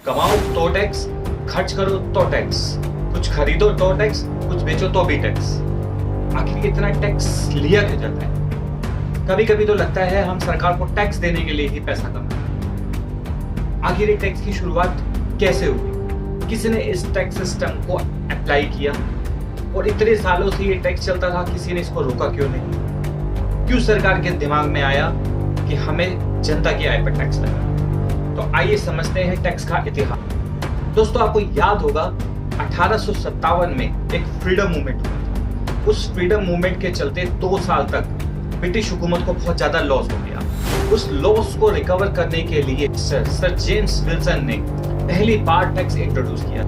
कमाओ तो टैक्स, खर्च करो तो टैक्स, कुछ खरीदो तो टैक्स, कुछ बेचो तो भी टैक्स। आखिर इतना टैक्स लिया क्यों जाता है? कभी कभी तो लगता है हम सरकार को टैक्स देने के लिए ही पैसा कमाते हैं। आखिर ये टैक्स की शुरुआत कैसे हुई? किसने इस टैक्स सिस्टम को अप्लाई किया? और इतने सालों से ये टैक्स चलता था, किसी ने इसको रोका क्यों नहीं? क्यों सरकार के दिमाग में आया कि हमें जनता की आय पर टैक्स लगाना? तो आइए समझते हैं टैक्स का इतिहास। दोस्तों, आपको याद होगा 1857 में एक फ्रीडम मूवमेंट हुआ था। उस फ्रीडम मूवमेंट के चलते 2 साल तक ब्रिटिश हुकूमत को बहुत ज्यादा लॉस हो गया। उस लॉस को रिकवर करने के लिए सर जेम्स विल्सन ने पहली बार टैक्स इंट्रोड्यूस किया,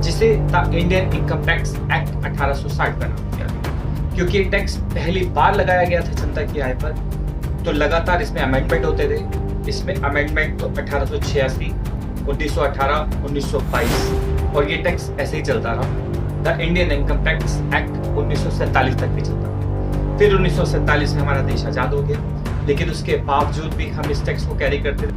जिसे the Indian income tax act 1860 का नाम दिया गया। क्योंकि ये टैक्स पहली बार लगाया गया था जनता की आय पर, तो लगातार इसमें अमेंडमेंट होते थे। इसमें अमेंडमेंट तो 1886, 1918, 1922 और ये टैक्स ऐसे ही चलता रहा। The Indian income tax act 1947 तक भी चलता। फिर 1947 में हमारा देश आजाद हो गया, लेकिन उसके बावजूद भी हम इस टैक्स को कैरी करते थे।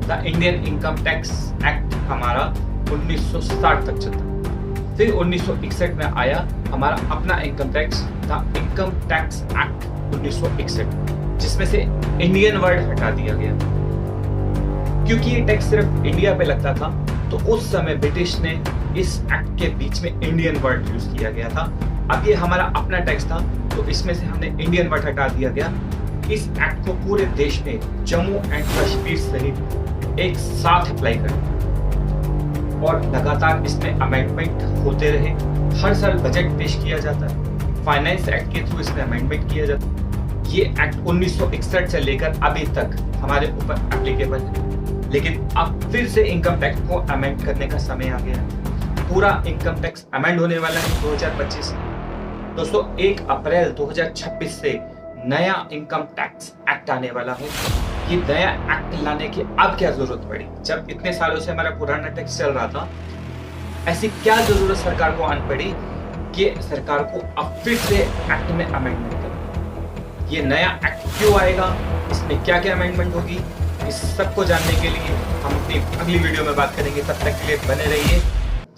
The Indian income tax act हमारा 1960 तक चलता। फिर 1961 में आया हमारा अपना income tax, the income tax act 1961, जिसमें से इंडियन वर्ड हटा दिया गया। क्योंकि ये टैक्स सिर्फ इंडिया पे लगता था, तो उस समय ब्रिटिश ने इस एक्ट के बीच में इंडियन वर्ड यूज किया गया था। अब ये हमारा अपना टैक्स था, तो इसमें से हमने इंडियन वर्ड हटा दिया गया। इस एक्ट को पूरे देश में जम्मू एंड कश्मीर सहित एक साथ अप्लाई करें और लगातार इसमें अमेंडमेंट होते रहे। हर साल बजट पेश किया जाता है, फाइनेंस एक्ट के थ्रू इसमें अमेंडमेंट किया जाता है। ये एक्ट 1961 से लेकर अभी तक हमारे ऊपर एप्लीकेबल है, लेकिन अब फिर से इनकम टैक्स को अमेंड करने का समय आ गया है। पूरा इनकम टैक्स अमेंड होने वाला है 2025। दोस्तों, 1 अप्रैल 2026 से नया इनकम टैक्स एक्ट आने वाला है। ये नया एक्ट लाने की अब क्या जरूरत पड़ी, जब इतने सालों से हमारा पुराना टैक्स चल रहा था? ऐसी क्या जरूरत सरकार को आन पड़ी कि सरकार को अब फिर से एक्ट में अमेंडमेंट करना? ये नया एक्ट क्यों आएगा, इसमें क्या क्या अमेंडमेंट होगी, इस सबको जानने के लिए हम अपनी अगली वीडियो में बात करेंगे। तब तक के लिए बने रहिए।